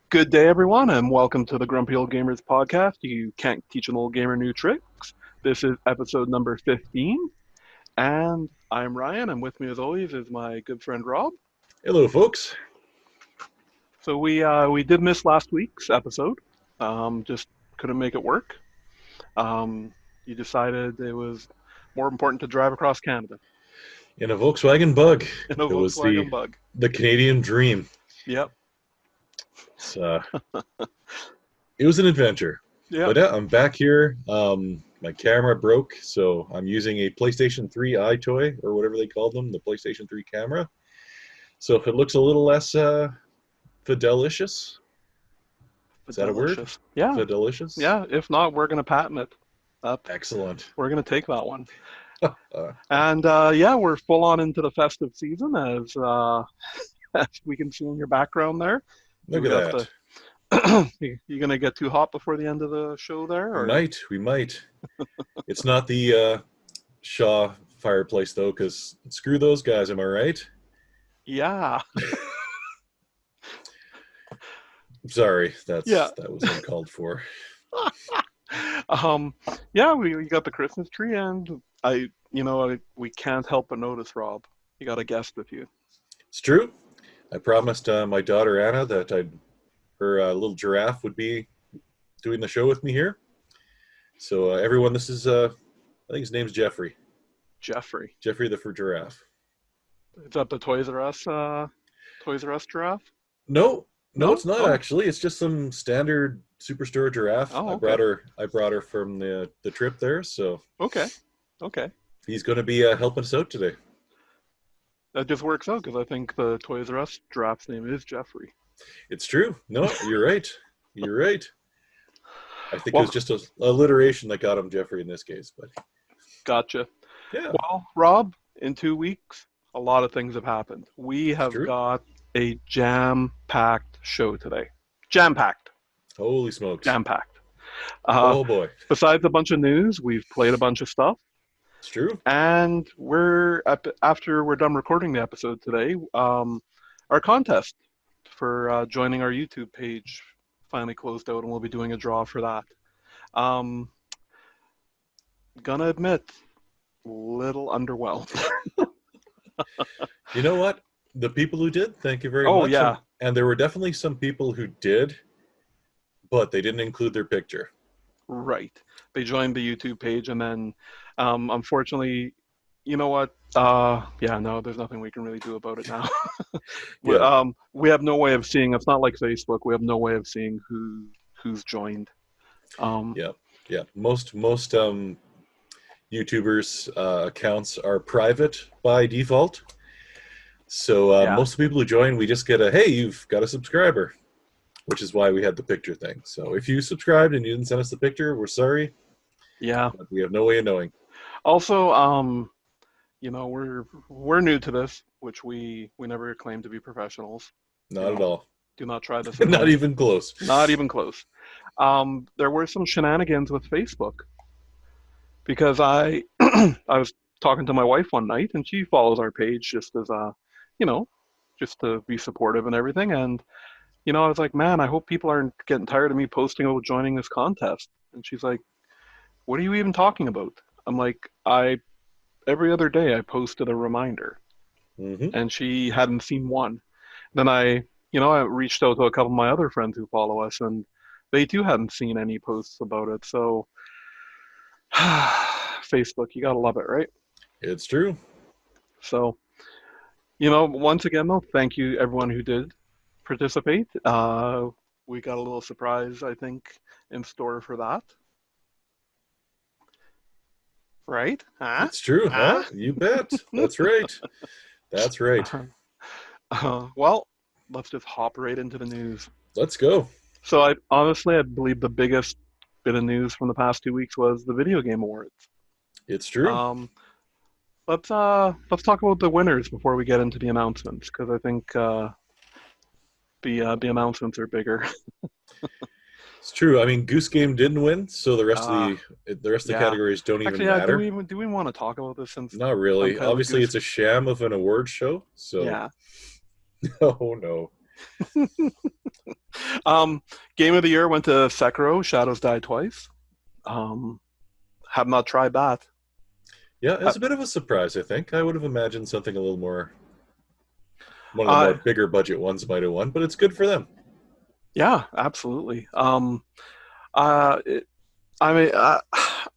Good day, everyone, and welcome to the Grumpy Old Gamers podcast. You can't teach an old gamer new tricks. This is episode number 15, and I'm Ryan, and with me, as always, is my good friend Rob. Hello, folks. So we did miss last week's episode, just couldn't make it work. You decided it was more important to drive across Canada In a Volkswagen Bug. in a It was Volkswagen Bug. the Canadian dream. Yep, It's, it was an adventure. yep. But yeah, I'm back here. My camera broke, so I'm using a PlayStation 3 iToy, or whatever they call them, the PlayStation 3 camera. So if it looks a little less fidelicious, is that a word? Delicious. Yeah, Fidelicious? yeah. If not, we're gonna patent it. Excellent. We're gonna take that one. Uh, And yeah, we're full on into the festive season, as as we can see in your background there. Look We at got that. You gonna get too hot before the end of the show there, or We might. It's not the Shaw fireplace, though, because screw those guys, am I right? yeah, Sorry, yeah, that was uncalled for. um, yeah. We got the Christmas tree, and we can't help but notice, Rob, you got a guest with you. It's true. I promised my daughter Anna that her little giraffe would be doing the show with me here. So everyone, this is I think his name's Jeffrey. Jeffrey. Jeffrey the fur giraffe. Is that the Toys R Us giraffe? No, no, No? it's not Oh, actually. It's just some standard superstore giraffe. oh, I okay, brought her from the trip there. So okay, okay. he's going to be helping us out today. That just works out because I think the Toys R Us giraffe's name is Jeffrey. It's true. No, you're right. You're right. I think it was Well, just a alliteration that got him Jeffrey in this case, but gotcha. yeah, Well, Rob, in 2 weeks, a lot of things have happened. We it's have true. got a jam-packed show today. Jam-packed, Holy smokes. jam-packed. Uh, Oh boy. Besides a bunch of news, we've played a bunch of stuff, It's true. and after we're done recording the episode today, our contest for joining our YouTube page finally closed out, and we'll be doing a draw for that. Um, gonna admit, little underwhelmed. You know what? The people who did, thank you very Oh much. yeah, And there were definitely some people who did, but they didn't include their picture. right. They joined the YouTube page, and then, unfortunately, you know what? Yeah, no, there's nothing we can really do about it now. Yeah, We have no way of seeing. It's not like Facebook. We have no way of seeing who's joined. Um, yeah, yeah. Most YouTubers' accounts are private by default. So yeah, most of the people who join, we just get a, hey, you've got a subscriber, which is why we had the picture thing. So if you subscribed and you didn't send us the picture, we're sorry, yeah. but we have no way of knowing. Also, we're new to this, which we never claim to be professionals. You Not at know, all. do not try this at Not home. even close. Not even close. There were some shenanigans with Facebook because I I was talking to my wife one night, and she follows our page just as you know, just to be supportive and everything. And I was like, man, I hope people aren't getting tired of me posting about joining this contest. And she's like, what are you even talking about? I'm like, I every other day I posted a reminder, Hmm. and she hadn't seen one. Then I reached out to a couple of my other friends who follow us, and they too hadn't seen any posts about it. So, Facebook, you gotta love it, right? It's true. So, once again, though, thank you everyone who did participate. We got a little surprise, I think, in store for that, right? Huh? It's true, Huh? huh? You bet. That's right. That's right. Well, let's just hop right into the news. Let's go. So, I believe the biggest bit of news from the past 2 weeks was the video game awards. It's true. Um, let's talk about the winners before we get into the announcements, because I think the announcements are bigger. It's true. I mean, Goose Game didn't win, so the rest of Uh, the yeah. categories don't even Actually, yeah. Do matter. we want to talk about this since Not I'm really. kind of a Obviously, goose? it's a sham of an award show. So, Yeah. no, no. Um, Game of the year went to Sekiro, Shadows Die Twice. Um, have not tried that. Yeah, Uh, it's a bit of a surprise, I think. I would have imagined something a little more, one of the more uh, bigger budget ones might have won, but it's good for them. yeah, absolutely. It, I mean, I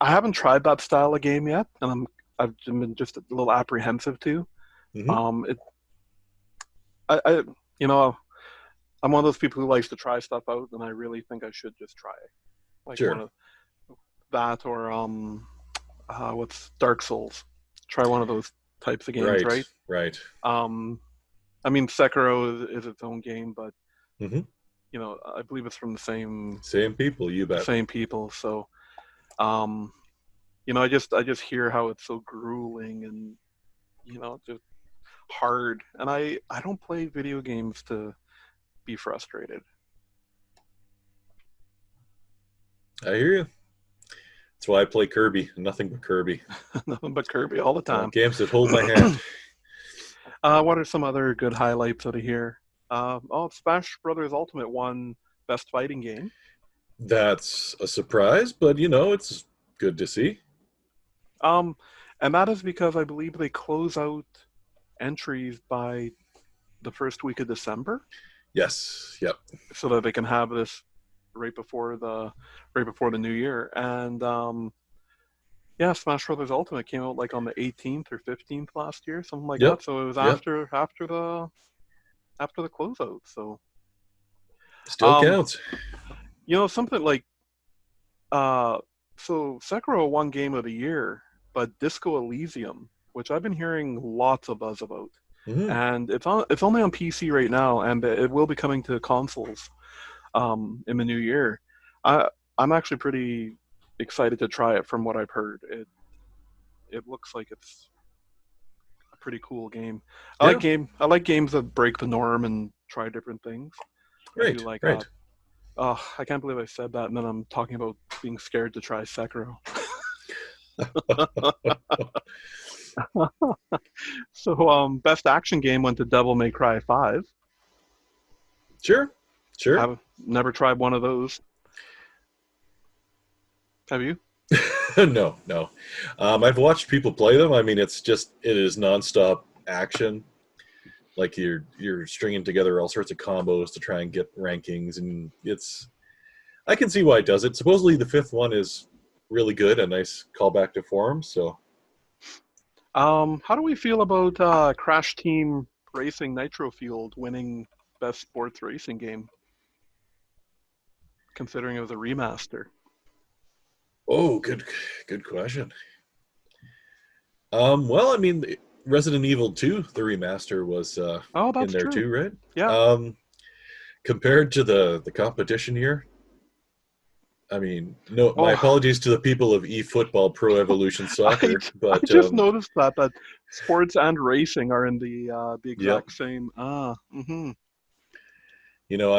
haven't tried that style of game yet, and I've been just a little apprehensive too. Hmm. Um, it, I, you know, I'm one of those people who likes to try stuff out, and I really think I should just try it. Like one Sure. of that, or what's Dark Souls? Try one of those types of games, Right, right? right. Um, I mean, Sekiro is its own game, but Hmm. I believe it's from the Same people, you bet. same people. So, um, I just hear how it's so grueling and just hard, and I don't play video games to be frustrated. I hear you. That's why I play Kirby, nothing but Kirby. Nothing but Kirby all the time. Games that hold my hand. What are some other good highlights out of here? Smash Brothers Ultimate won Best Fighting Game. That's a surprise, but it's good to see. Um, and that is because I believe they close out entries by the first week of December, Yes, yep. so that they can have this right before the new year. And yeah, Smash Brothers Ultimate came out like on the 18th or 15th last year, something like Yep, that. So it was yep. after the closeout. So Still um, counts. something like uh, so Sekiro won Game of the Year, but Disco Elysium, which I've been hearing lots of buzz about, Hmm. and it's only on PC right now, and it will be coming to consoles in the new year. I I'm actually pretty excited to try it. From what I've heard, it looks like it's a pretty cool game. Yeah, I like games that break the norm and try different things. I do right, like right. oh, I can't believe I said that, and then I'm talking about being scared to try Sekiro. So, best action game went to Devil May Cry 5. Sure, sure. Have never tried one of those. Have you? No, no. I've watched people play them. I mean, it is nonstop action. Like you're stringing together all sorts of combos to try and get rankings, and I can see why it does it. Supposedly the fifth one is really good, a nice callback to forums. So How do we feel about Crash Team Racing Nitro Fueled winning best sports racing game, considering it was a remaster? oh, good question. Well, I mean, Resident Evil 2, the remaster was Oh, in that's there true. too, right? Yeah, Um, Compared to the competition here, I mean, no, my oh, apologies to the people of eFootball Pro Evolution I, Soccer, I but just noticed that sports and racing are in the yep. exact same. I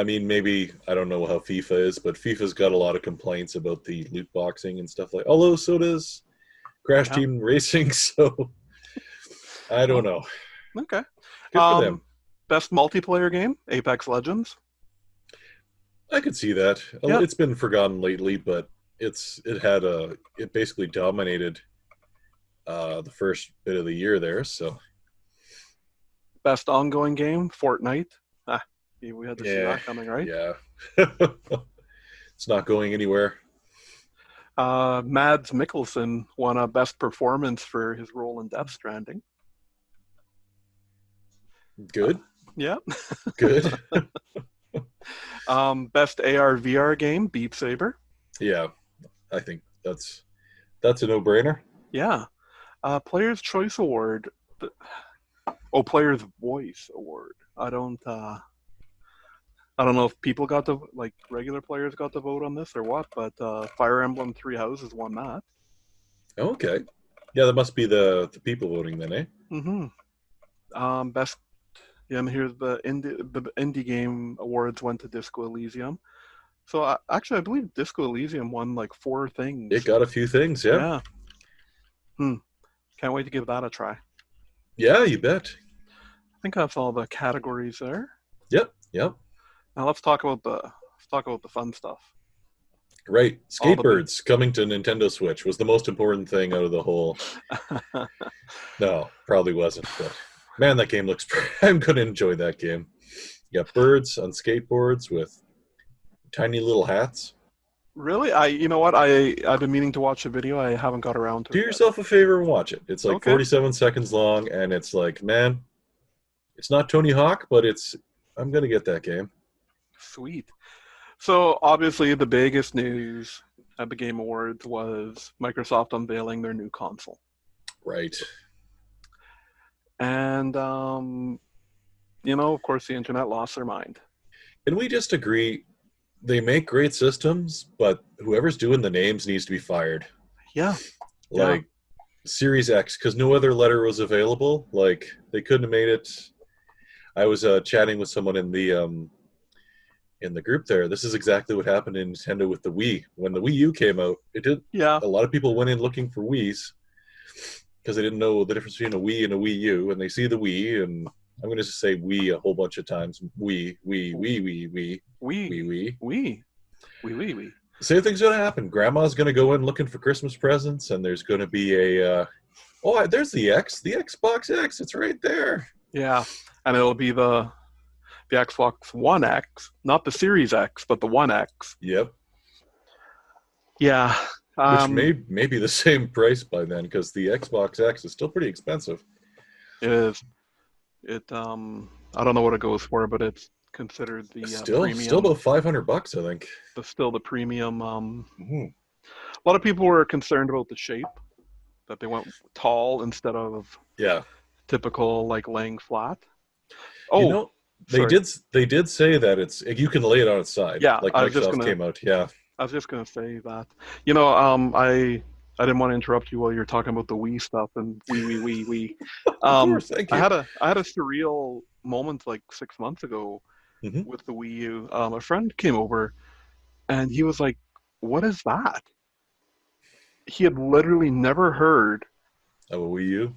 mean, maybe I don't know how FIFA is, but FIFA's got a lot of complaints about the loot boxing and stuff like. Although so does Crash Yeah. Team Racing, so I don't Oh, know. okay. Good for them. Best multiplayer game, Apex Legends. I could see that. Yeah. It's been forgotten lately, but it basically dominated the first bit of the year there. So Best ongoing game, Fortnite. Ah, we had to see yeah, that coming, right? yeah, it's not going anywhere. Mads Mikkelsen won a best performance for his role in Death Stranding. Uh, Good, yeah. good. Best AR VR game, Beat Saber. Yeah, I think that's a no-brainer. Yeah. Player's Choice Award. Player's Voice Award. I don't know if people got to like regular players got to vote on this or what, but Fire Emblem Three Houses won that. Okay, yeah, that must be the people voting then, eh? Mm-hmm. Best. Yeah, and here's the indie game awards went to Disco Elysium. So actually, I believe Disco Elysium won like four It things. got a few things, yeah. Yeah. Hmm. Can't wait to give that a try. I Yeah, you bet. think that's all the categories there. Yep. Yep. Now let's talk about the fun stuff. Right. All the big. Skatebirds coming to Nintendo Switch was the most important thing out of the whole. No, probably wasn't, but man, that game looks. I'm going to enjoy that game. You got birds on skateboards with tiny little hats. Really? You know what? I've been meaning to watch a video. I haven't got around to Do it yet. yourself a favor and watch it. It's like Okay, 47 seconds long, and it's like, man, it's not Tony Hawk, but it's. I'm going to get that game. sweet. So obviously the biggest news at the Game Awards was Microsoft unveiling their new console. Right. And of course the internet lost their mind. Can we just agree they make great systems, but whoever's doing the names needs to be fired? Yeah. Yeah. Like Series X, because no other letter was available. Like they couldn't have made it. I was chatting with someone in the group there. This is exactly what happened in Nintendo with the Wii. When the Wii U came out, it did. Yeah. A lot of people went in looking for Wiis because they didn't know the difference between a Wii and a Wii U, and they see the Wii, and I'm going to just say Wii a whole bunch of times. Wii, Wii, Wii, Wii, Wii, We Wii, Wii. we. Same thing's going to happen. Grandma's going to go in looking for Christmas presents, and there's going to be a, there's the Xbox X. It's right there. Yeah. And it'll be the Xbox One X, not the Series X, but the One X. Yep. Yeah. Which may be the same price by then, because the Xbox X is still pretty expensive. It is. I don't know what it goes for, but it's considered the premium. Still about $500, I think. Still the premium. Mm-hmm. A lot of people were concerned about the shape, that they went tall instead of typical like laying flat. Oh, they did say that you can lay it on its side. Yeah, like Microsoft came out. Yeah, I was just gonna say that. I didn't want to interrupt you while you're talking about the Wii stuff and Wii. Of course, thank you. I had a surreal moment like 6 months ago with the Wii U. A friend came over and he was like, "What is that?" He had literally never heard of a Wii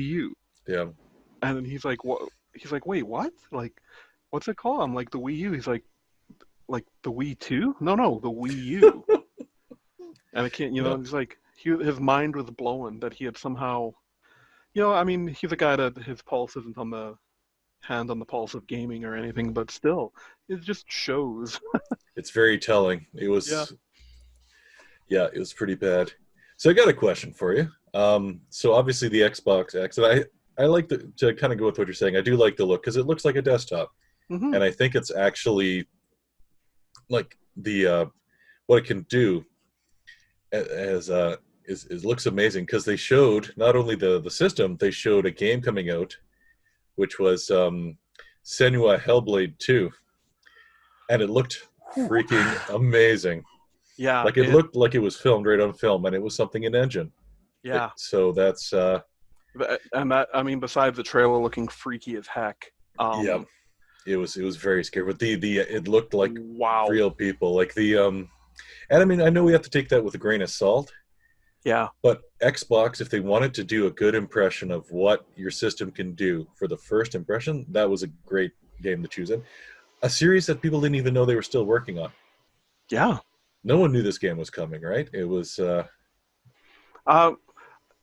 U. Yeah. And then he's like, "What?" He's like, "Wait, what? Like, what's it called?" I'm like, "The Wii U." He's like the Wii 2? No, the Wii U. And I can't, he's like, his mind was blown that he had somehow, I mean, he's a guy that his pulse isn't on the hand on the pulse of gaming or anything, but still, it just shows. It's very telling. It was, it was pretty bad. So I got a question for you. So obviously the Xbox X, and I like to kind of go with what you're saying. I do like the look because it looks like a desktop, and I think it's actually like the what it can do as looks amazing, because they showed not only the system, they showed a game coming out, which was Senua Hellblade 2, and it looked freaking amazing. Yeah, like it looked like it was filmed right on film, and it was something in engine. Yeah. So that's and that, I mean, besides the trailer looking freaky as heck. Yeah. It was very scary, but it looked like real people, like and I mean, I know we have to take that with a grain of salt. Yeah. But Xbox, if they wanted to do a good impression of what your system can do for the first impression, that was a great game to choose in. A series that people didn't even know they were still working on. Yeah. No one knew this game was coming, right? It was.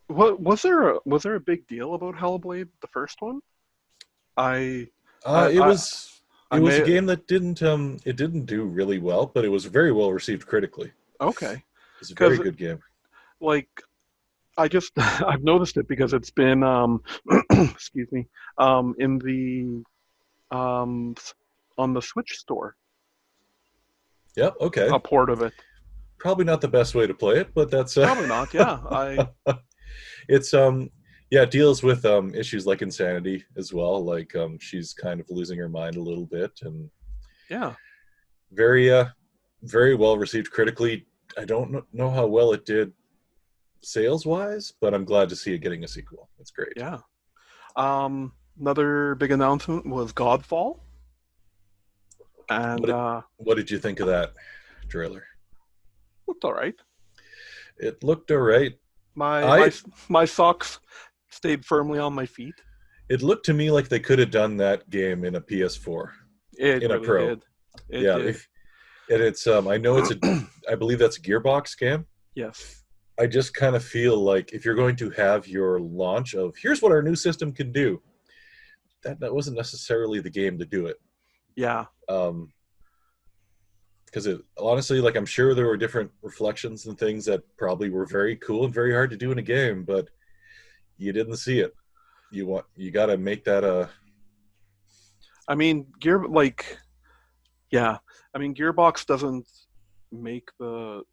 What was there a big deal about Hellblade, the first one? It was a game that didn't do really well, but it was very well received critically. Okay. It's a very good game. Like, I've noticed it because it's been excuse me, in the on the Switch store. Yep, okay. A port of it. Probably not the best way to play it, but that's probably not, yeah. It's it deals with issues like insanity as well. Like she's kind of losing her mind a little bit, and very very well received critically. I don't know how well it did sales wise, but I'm glad to see it getting a sequel. That's great. Yeah. Another big announcement was Godfall. And what did you think of that trailer? Looked all right. It looked all right. My socks stayed firmly on my feet. It looked to me like they could have done that game in a PS4. It in a really pro. did. It Yeah, did. if and it's I know it's a I believe that's a Gearbox game. Yes. I just kind of feel like if you're going to have your launch of here's what our new system can do, that wasn't necessarily the game to do it. Yeah. Um, because it honestly, like I'm sure there were different reflections and things that probably were very cool and very hard to do in a game, but you didn't see it. You got to make that a I mean, yeah. I mean, Gearbox doesn't make the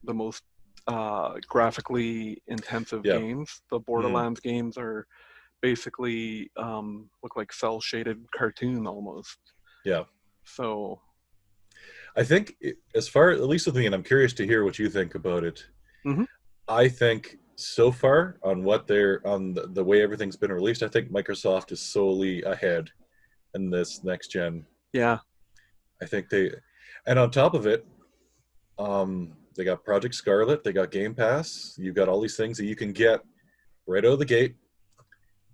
most graphically intensive yeah. games. The Mm, Borderlands games are basically look like cell shaded cartoon almost. yeah. So, I think as far at least with me, and I'm curious to hear what you think about it. mhm. I think so far on what they're on the way everything's been released, I think Microsoft is solely ahead in this next gen. Yeah. I think and on top of it, they got Project Scarlet, they got Game Pass. You've got all these things that you can get right out of the gate.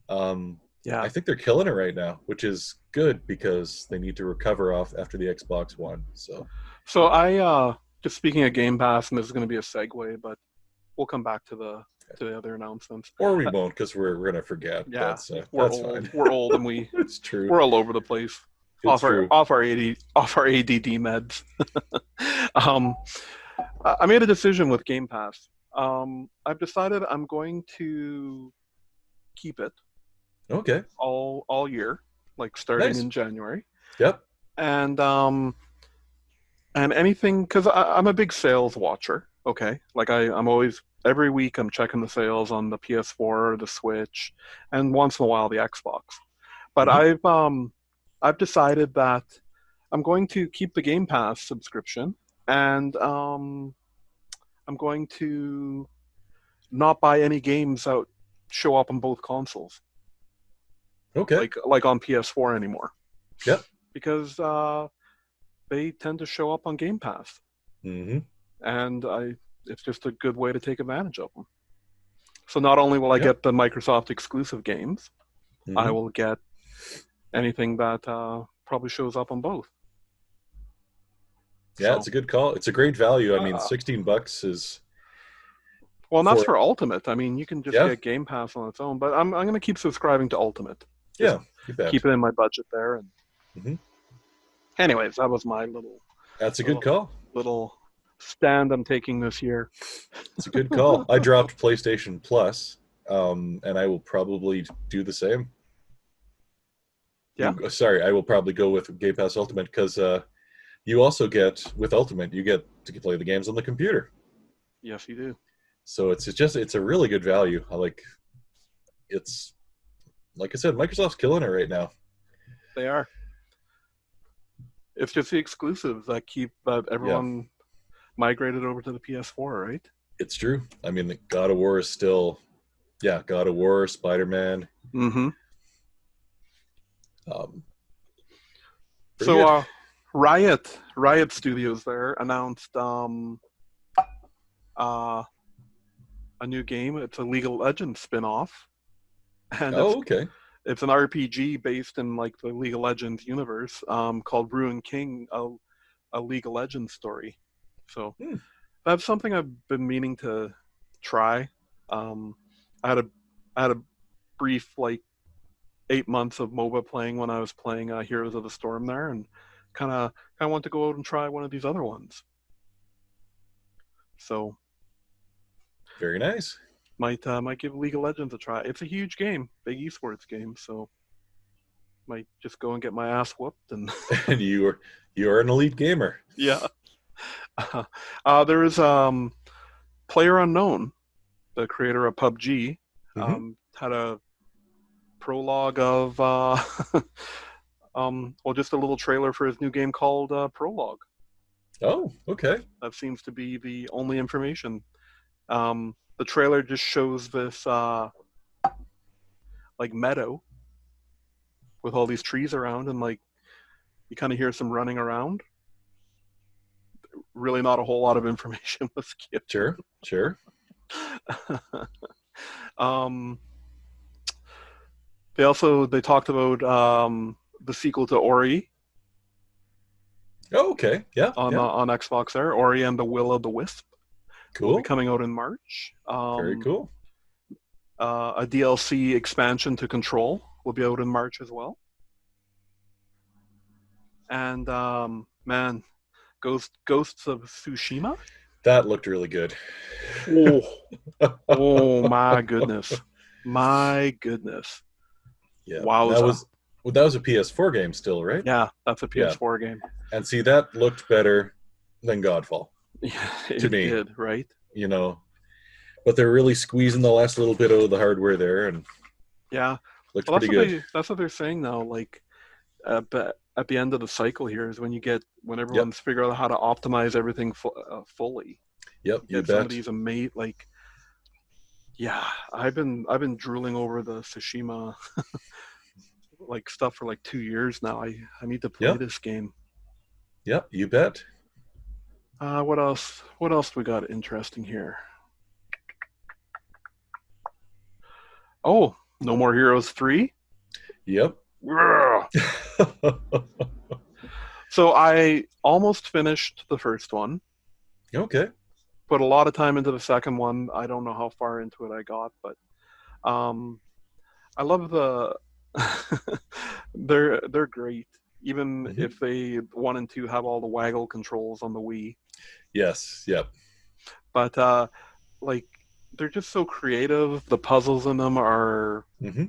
I Yeah. think they're killing it right now, which is good because they need to recover off after the Xbox One. So, So I just speaking of Game Pass, and this is going to be a segue, but we'll come back to the other announcements. or we Uh, won't because we're gonna forget. yeah, we're That's old. fine. We're old, and It's true. we're all over the place. It's true. Off our ADD meds. um, I made a decision with Game Pass. I've decided I'm going to keep it Okay. all year, like starting Nice. in January, Yep. and anything because I'm a big sales watcher. Okay, like I'm always every week I'm checking the sales on the PS4 or the Switch, and once in a while the Xbox. But Hmm. I've decided that I'm going to keep the Game Pass subscription, and I'm going to not buy any games that show up on both consoles, Okay. like on PS4 anymore, Yep. because they tend to show up on Game Pass, Hmm. and it's just a good way to take advantage of them. So not only will I Yep. get the Microsoft exclusive games, I Hmm. will get anything that probably shows up on both. Yeah, it's So, a good call. It's a great value. I mean, uh, $16 is well, and that's for for Ultimate. I mean, you can just yeah, get Game Pass on its own, but I'm going to keep subscribing to Ultimate. Just yeah, you bet. keep it in my budget there. And Hmm. anyways, that was my little That's a good little call. little stand I'm taking this year. It's a good call. I dropped PlayStation Plus, and I will probably do the same. Yeah. Sorry, I will probably go with Game Pass Ultimate because you also get with Ultimate, you get to play the games on the computer. Yes, you do. So it's a really good value. I like it's like I said, Microsoft's killing it right now. They are. It's just the exclusives that keep Yeah, everyone migrated over to the PS4, right? it's true. I mean, God of War is still, yeah, God of War, Spider Man, Mm-hmm. um, pretty So, good. Riot Studios there announced uh, a new game. It's a League of Legends spin-off, and Oh, okay. it's an RPG based in like the League of Legends universe, called Ruin King, a League of Legends story. So Hmm. that's something I've been meaning to try. Um, I had a I had a brief like 8 months of MOBA playing when I was playing Heroes of the Storm there, and kind of want to go out and try one of these other ones. So Very nice. might give League of Legends a try. It's a huge game, big esports game, so might just go and get my ass whooped and And you are an elite gamer. yeah. There is Player Unknown, the creator of PUBG, Hmm. had a prologue of well, just a little trailer for his new game called Prologue. Oh, okay. That seems to be the only information. The trailer just shows this like meadow with all these trees around, and like you kind of hear some running around. Really, not a whole lot of information was given. Sure, sure. um, they talked about the sequel to Ori. Oh, okay. Yeah, yeah. on Xbox there. Ori and the Will of the Wisp will be Cool. coming out in March. Very cool. A DLC expansion to Control will be out in March as well. And man, Ghosts of Tsushima. That looked really good. Oh, oh my goodness, my goodness, Yeah, wowza! that was a PS4 game still, right? Yeah, that's a Yeah, PS4 game. and see that looked better than Godfall Yeah, to it me. did, right? You know, but they're really squeezing the last little bit of the hardware there, and Yeah. looked Well, pretty good. that's what they're saying now. Like at the end of the cycle here is when Yep, everyone's figured out how to optimize everything fully. yep, You you get some of bet. these amazing, like, yeah, I've been drooling over the Tsushima like stuff for like 2 years now. I need to play Yep, this game. yep, you bet. What else? What else we got interesting here? Oh, No More Heroes 3. Yep. So I almost finished the first one. Okay. Put a lot of time into the second one. I don't know how far into it I got, but um, I love the. They're great, even Hmm. if they one and two have all the waggle controls on the Wii. Yes. Yep. But like they're just so creative. The puzzles in them are Hmm.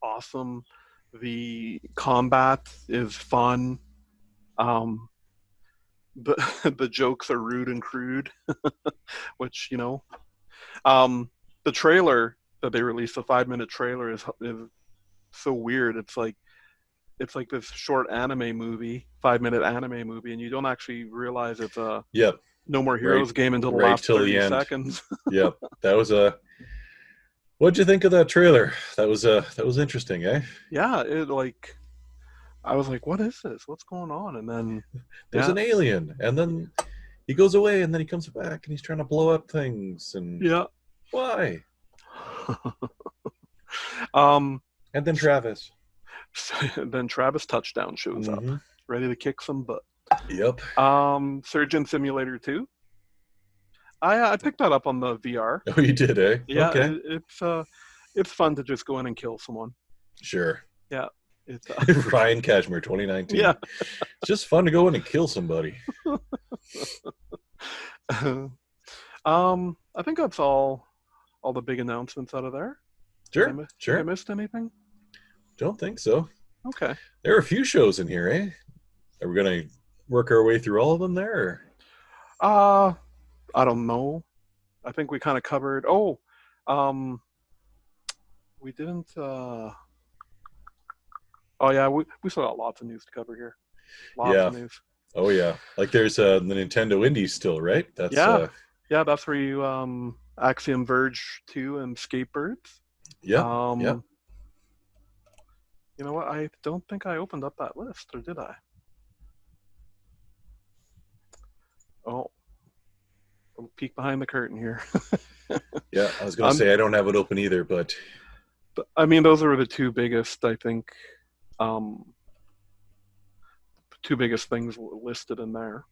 awesome. The combat is fun. Um, the the jokes are rude and crude, which the trailer that they released, the 5 minute trailer, is so weird. It's like this short anime movie, 5 minute anime movie, and you don't actually realize it's a Yep. No More Right. Heroes game until the Right last till the 30 end. seconds. Yep. That was a. What'd you think of that trailer? That was interesting, eh? Yeah, it like I was like, what is this? What's going on? And then There's yeah, an alien, and then he goes away, and then he comes back, and he's trying to blow up things, and yeah. why? um, And then Travis. then Travis Touchdown shows up, Hmm. ready to kick some butt. Yep. Surgeon Simulator 2. I picked that up on the VR. Oh, you did, eh? Yeah, Okay. it's fun to just go in and kill someone. Sure. Yeah, it's Ryan Cashmere, 2019. yeah. It's just fun to go in and kill somebody. I think that's all the big announcements out of there. Sure. Think I Sure. missed anything? Don't think so. Okay. There are a few shows in here, eh? Are we gonna work our way through all of them there? Or? Uh, I don't know. I think we kind of covered. Oh, um, we didn't. Oh yeah, we still got lots of news to cover here. Lots Yeah. of news. Oh yeah. Like there's the Nintendo Indies still, right? That's Yeah, yeah. That's where you Axiom Verge 2 and Skatebirds. yep. Yep. Um, you know what? I don't think I opened up that list, or did I? Oh, little peek behind the curtain here. Yeah. I was gonna um, say I don't have it open either, but I mean, those are the two biggest, I think. Um, two biggest things listed in there.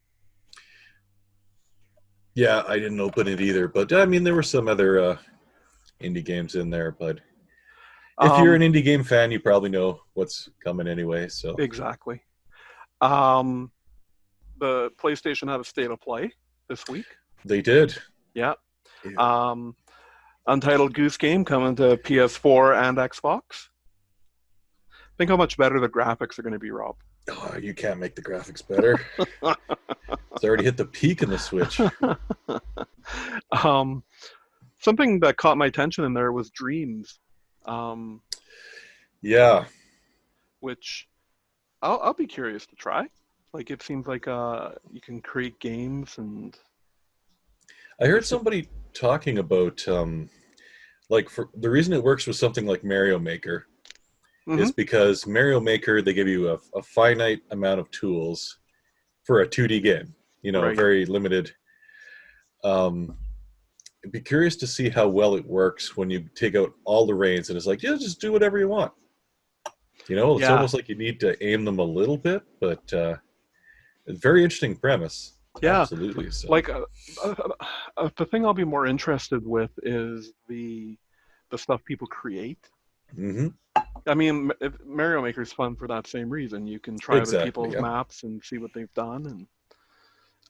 yeah, I didn't open it either. But I mean there were some other indie games in there, but if you're an Um, indie game fan, you probably know what's coming anyway. So exactly. Um, the PlayStation had a state of play this week. they did. Yeah. Yeah. Um, Untitled Goose Game coming to PS4 and Xbox. Think how much better the graphics are going to be, Rob. Oh, you can't make the graphics better. It's already hit the peak in the Switch. um, Something that caught my attention in there was Dreams, um, Yeah. which I'll be curious to try. Like it seems like you can create games and I heard just somebody talking about like for the reason it works with something like Mario Maker mm-hmm, is because Mario Maker they give you a finite amount of tools for a 2D game. You know, right. very limited. Um, I'd be curious to see how well it works when you take out all the reins and it's like, yeah, just do whatever you want. You know, it's Yeah, almost like you need to aim them a little bit, but A very interesting premise. Yeah, Absolutely. So. like the thing I'll be more interested with is the stuff people create. Hmm. I mean, Mario Maker's fun for that same reason. You can try other Exactly. people's Yeah. maps and see what they've done, and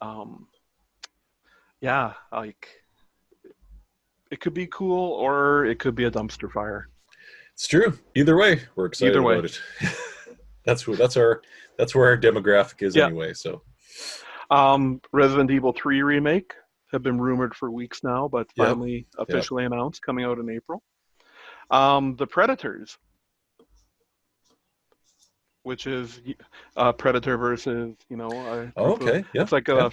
um, yeah, like it could be cool or it could be a dumpster fire. It's true. Either way, we're Either excited way, about it. That's where our demographic is yeah. anyway. So. Resident Evil 3 remake have been rumored for weeks now, but Yep. finally Yep. officially announced, coming out in April. The Predators, which is Predator versus, a Oh, group of, okay. Yeah. it's like Yeah.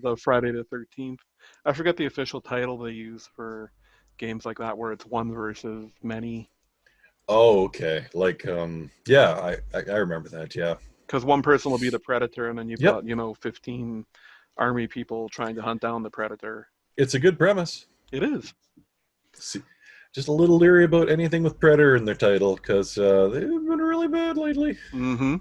the Friday the 13th. I forget the official title they use for games like that, where it's one versus many. Oh, okay. Like, yeah, I remember that. Yeah. Because one person will be the Predator, and then you've Yep. got, 15 army people trying to hunt down the Predator. It's a good premise. It is. See, just a little leery about anything with Predator in their title because they've been really bad lately. Mm-hmm.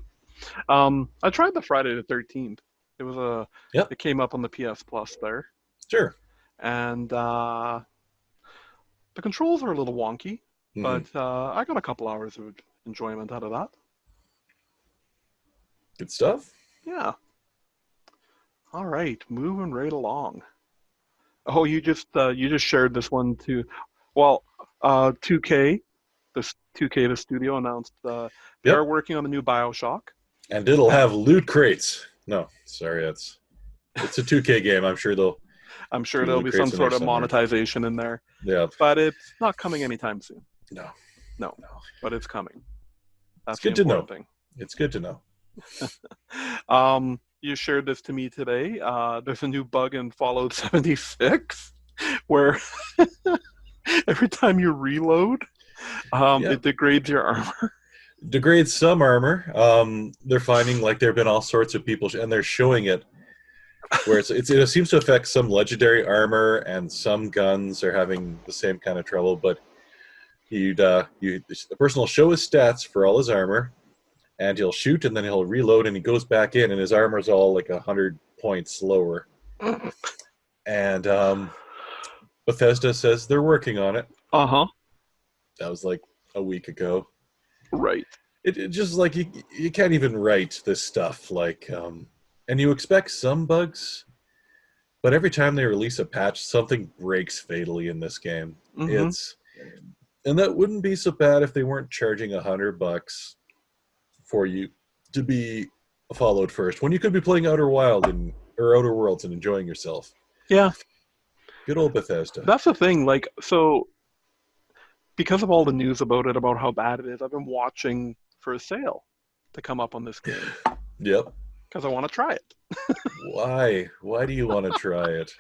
I tried the Friday the 13th. It was Yep. it came up on the PS Plus there, Sure. and the controls are a little wonky, Hmm. but I got a couple hours of enjoyment out of that. Good stuff. Yeah. All right, moving right along. Oh, you just shared this one too. Well, 2K, this 2K, the studio announced they are Yep. working on the new Bioshock. And it'll Uh, have loot crates. No, sorry, it's a 2K game. I'm sure there'll I'm sure be there'll loot be some crates in there sort of somewhere. monetization in there, Yep. but it's not coming anytime soon. No. No, No. but it's coming. It's That's the good to know. important thing. It's good to know. You shared this to me today. There's a new bug in Fallout 76 where every time you reload, it Yep. degrades your armor. Degrades some armor. They're finding like there have been all sorts of people, and they're showing it where it seems to affect some legendary armor, and some guns are having the same kind of trouble. But the person will show his stats for all his armor, and he'll shoot, and then he'll reload, and he goes back in, and his armor's all like 100 points lower. And Bethesda says they're working on it. Uh-huh. That was like a week ago. Right. It just like you can't even write this stuff like and you expect some bugs, but every time they release a patch, something breaks fatally in this game. Mm-hmm. It's and that wouldn't be so bad if they weren't charging $100 for you to be followed first when you could be playing Outer Worlds and enjoying yourself. Yeah, Good old Bethesda. that's the thing. Like, so because of all the news about it, about how bad it is, I've been watching for a sale to come up on this game Yep. because I want to try it. Why? Why do you want to try it?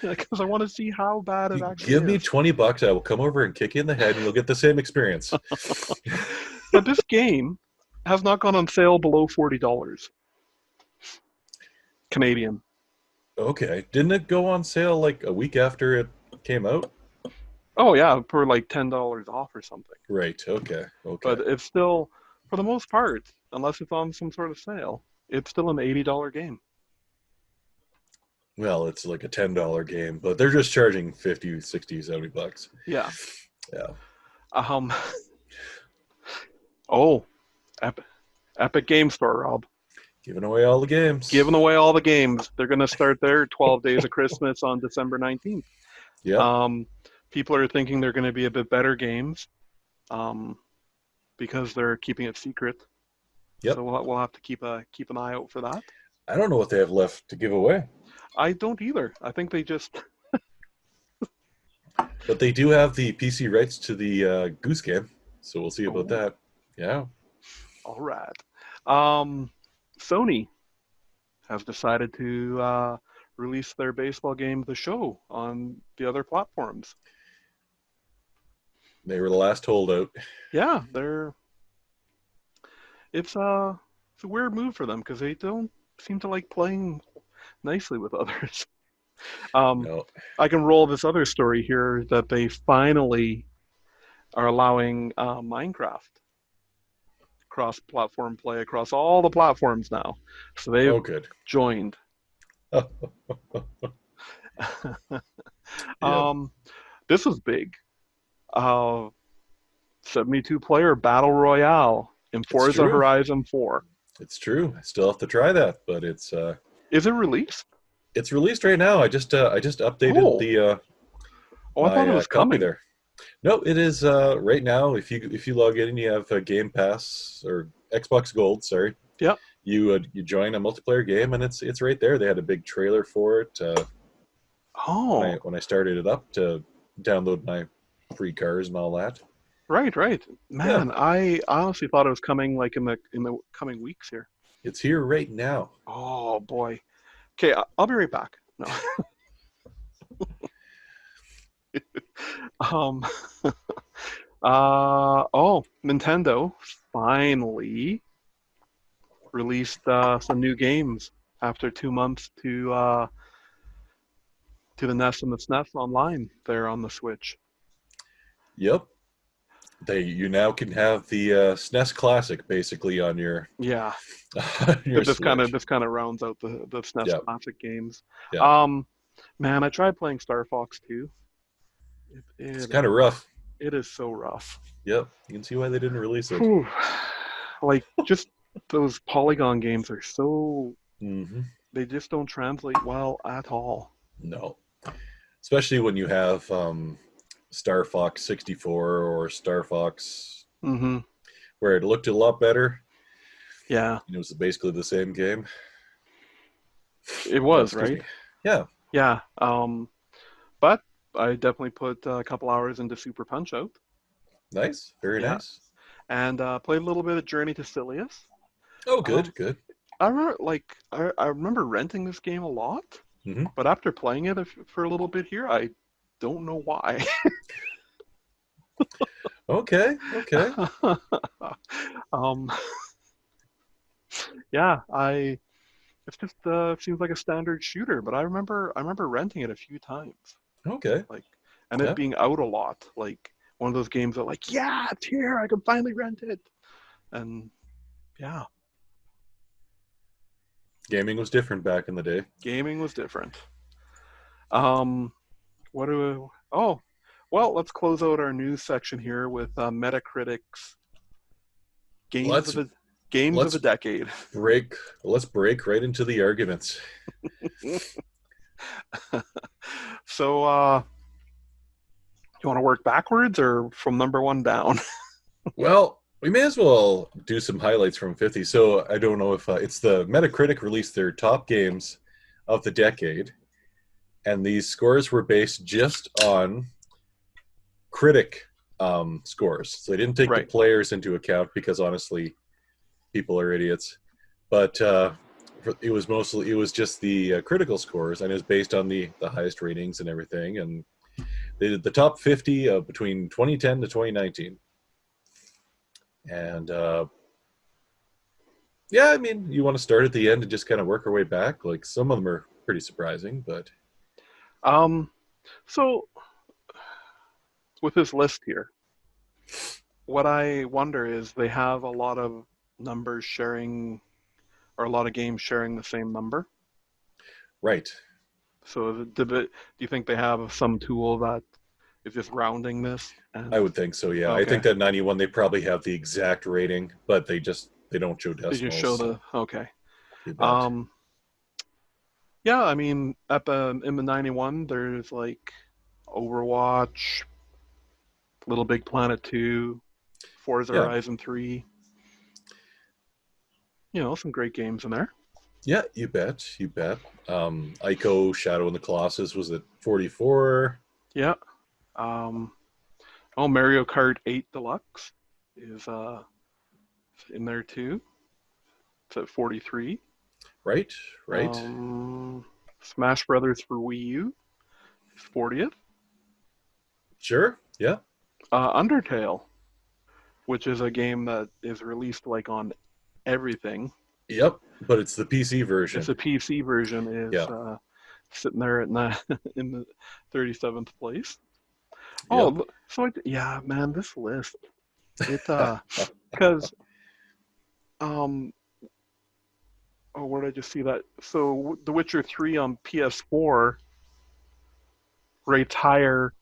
Because I want to see how bad it You actually give me is. $20, I will come over and kick you in the head, and you'll get the same experience. But this game has not gone on sale below $40 Canadian. Okay. Didn't it go on sale like a week after it came out? Oh yeah, for like $10 off or something. Right. Okay. Okay. But it's still, for the most part, unless it's on some sort of sale, it's still an $80 game. Well, it's like a $10 game, but they're just charging 50, 60, $70. Yeah. Yeah. Um. Oh, Epic, Epic Game Store, Rob. Giving away all the games. Giving away all the games. They're going to start their 12 Days of Christmas on December 19th. Yep. Um, people are thinking they're going to be a bit better games um, because they're keeping it secret. Yep. So we'll have to keep an eye out for that. I don't know what they have left to give away, I don't either. I think they just but they do have the PC rights to the Goose Game, so we'll see about oh, that. Yeah. all right. Um, Sony has decided to release their baseball game, The Show, on the other platforms. They were the last holdout. Yeah, it's a weird move for them because they don't seem to like playing nicely with others. Um, No. I can roll this other story here that they finally are allowing Minecraft cross-platform play across all the platforms now. So they've Oh, good. joined. Yeah, um, this was big. Uh, 72-player battle royale in it's Forza true. Horizon 4. It's true. I still have to try that, but Is it released? it's released right now. I just updated Oh, the oh, I thought my it was copy coming. there. No, it is right now. If you log in and you have Game Pass or Xbox Gold, sorry, Yep. you join a multiplayer game and it's right there. They had a big trailer for it when I Oh, when I started it up to download my free cars and all that. right, right. Yeah, Man, I honestly thought it was coming like in the coming weeks here. it's here right now. Oh boy. Okay, I'll be right back. No. Um. Oh, Nintendo finally released some new games after 2 months to the NES and the SNES online there on the Switch. Yep, you now can have the SNES Classic basically on your Yeah, on your Switch. this kind of rounds out the SNES Yep, classic games. yeah, Um, Man, I tried playing Star Fox 2. It, it's it kind of rough. it is so rough. Yep, you can see why they didn't release it. Whew. Like just those polygon games are so Hmm. they just don't translate well at all. No, especially when you have Star Fox 64 or Star Fox, Hmm. where it looked a lot better. Yeah, It was basically the same game. it Oh, was, excuse right? me. Yeah, Yeah. But I definitely put a couple hours into Super Punch Out. nice, very Yeah, nice. and played a little bit of Journey to Silius. Oh, Um, good, good. I remember I remember renting this game a lot, Hmm. but after playing it for a little bit here, I don't know why. Okay, okay. um, yeah, I it's just seems like a standard shooter, but I remember renting it a few times, Okay. like, and it Yeah. being out a lot, like one of those games that like, yeah, it's here, I can finally rent it, and yeah, Gaming was different back in the day. gaming was different. Um, what do oh, well, let's close out our news section here with Metacritic's games of Let's the games of let's the decade. break let's break right into the arguments. So, you want to work backwards or from number one down? Well, we may as well do some highlights from 50. So I don't know if it's the Metacritic released their top games of the decade, and these scores were based just on critic scores. So they didn't take the Right. players into account because honestly, people are idiots. But it was just the critical scores, and it was based on the highest ratings and everything. And they did the top 50 between 2010 to 2019. And yeah, I mean, you want to start at the end and just kind of work our way back. Like some of them are pretty surprising, but Um, so with this list here, what I wonder is they have a lot of numbers sharing or a lot of games sharing the same number. right. So do you think they have some tool that is just rounding this? I And would think so. Yeah, I okay, think that 91 they probably have the exact rating, but they don't show they just show decimals. the okay. You bet. Um, yeah, I mean at the in the 91, there's like Overwatch, Little Big Planet 2, Forza Yeah, Horizon 3. You know, some great games in there. yeah, you bet. You bet. Ico Shadow in the Colossus was at 44. Yeah. Um, oh, Mario Kart 8 Deluxe is in there too. It's at 43. Right, right. Smash Brothers for Wii U is 40th. Sure. Yeah. Undertale, which is a game that is released like on everything. Yep. But it's the PC It's version. a PC version is Yeah. sitting there at in the 37th place. Yep. Oh, so yeah, man, this list it because Um, oh, where did I just see that? So The Witcher 3 on PS4 rates higher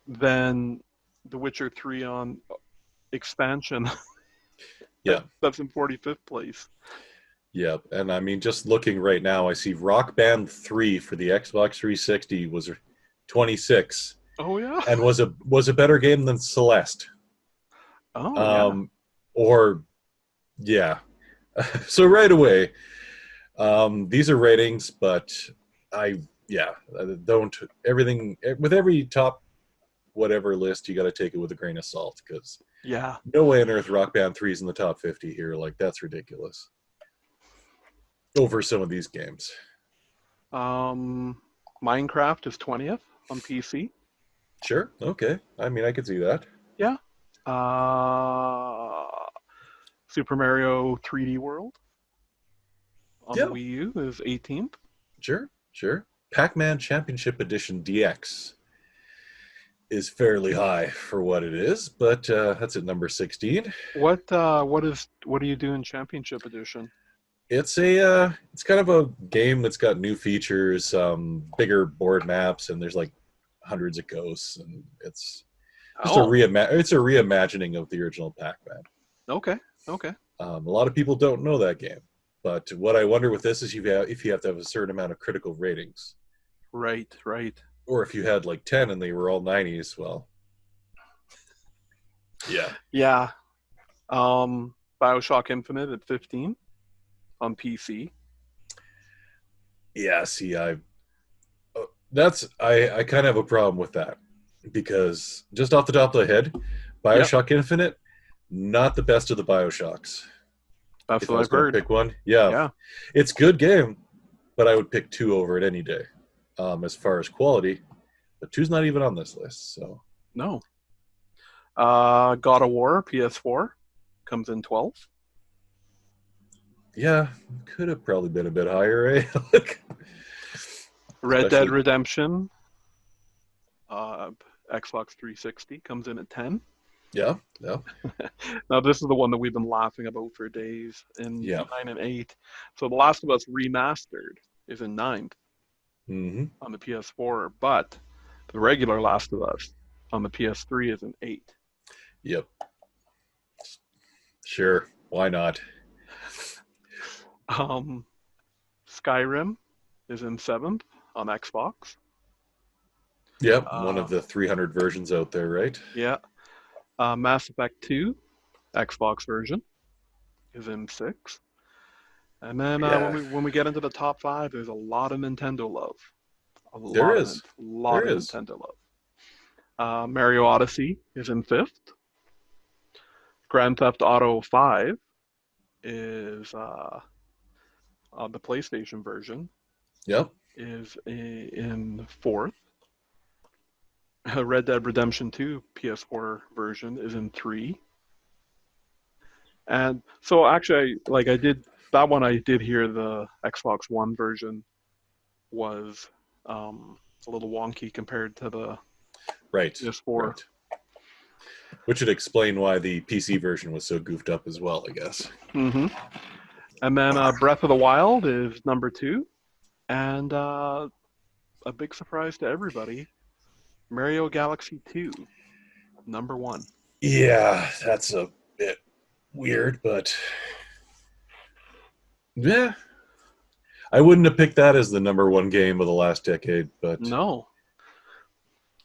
than The Witcher 3 on expansion. Yeah. That's in 45th place. Yeah, and I mean, just looking right now, I see Rock Band 3 for the Xbox 360 was 26 Oh yeah. and was a better game than Celeste. Oh yeah. Um, or yeah, so right away, these are ratings, but I yeah, don't everything with every top whatever list you got to take it with a grain of salt because Yeah. no way on earth Rock Band 3 is in the top 50 here. Like that's ridiculous over some of these games. Um, Minecraft is 20th on PC. Sure. Okay. I mean, I could see that. Yeah. Uh, Super Mario 3D World on the Yeah. Wii U is 18th. Sure. Sure. Pac-Man Championship Edition DX is fairly high for what it is, but that's at number 16. What do you do in Championship Edition? It's kind of a game that's got new features, bigger board maps, and there's like hundreds of ghosts, and it's just Oh, it's a reimagining of the original Pac-Man. okay, okay. A lot of people don't know that game, but what I wonder with this is if you have to have a certain amount of critical ratings, Right, right. or if you had like 10 and they were all 90s. Well, yeah, Yeah. Bioshock Infinite at 15 on PC. yeah. See, I kind of have a problem with that because just off the top of the head, Yep, Bioshock Infinite, not the best of the Bioshocks. that's If I what was I've going to heard. pick one, yeah, Yeah, it's a good game, but I would pick two over it any day. As far as quality, but two's not even on this list. So no. God of War PS4 comes in 12th. yeah, could have probably been a bit higher, eh? Like, Red Dead especially Redemption, uh, Xbox 360 comes in at 10. yeah, yeah, Now this is the one that we've been laughing about for days in yeah. 9 and 8. So The Last of Us Remastered is in ninth Mm-hmm. on the PS4, but the regular Last of Us on the PS3 is in 8. Yep. Sure. Why not? Um, Skyrim is in 7th on Xbox. Yep. One Uh, of the 300 versions out there, right? yeah. Mass Effect 2, Xbox version, is in 6th. And then Yeah. when we get into the top 5, there's a lot of Nintendo love. A There lot of is. lot There of is. Nintendo love. Mario Odyssey is in 5th. Grand Theft Auto 5 is the PlayStation version Yep. is in 4th. Red Dead Redemption 2 PS4 version is in 3. And so actually, like I did that one, I did hear the Xbox One version was a little wonky compared to the Right. PS4. Right. Which would explain why the PC version was so goofed up as well, I guess. Hmm. And then Breath of the Wild is number 2, and a big surprise to everybody, Mario Galaxy 2, number 1. Yeah, that's a bit weird, but yeah, I wouldn't have picked that as the number one game of the last decade, but No.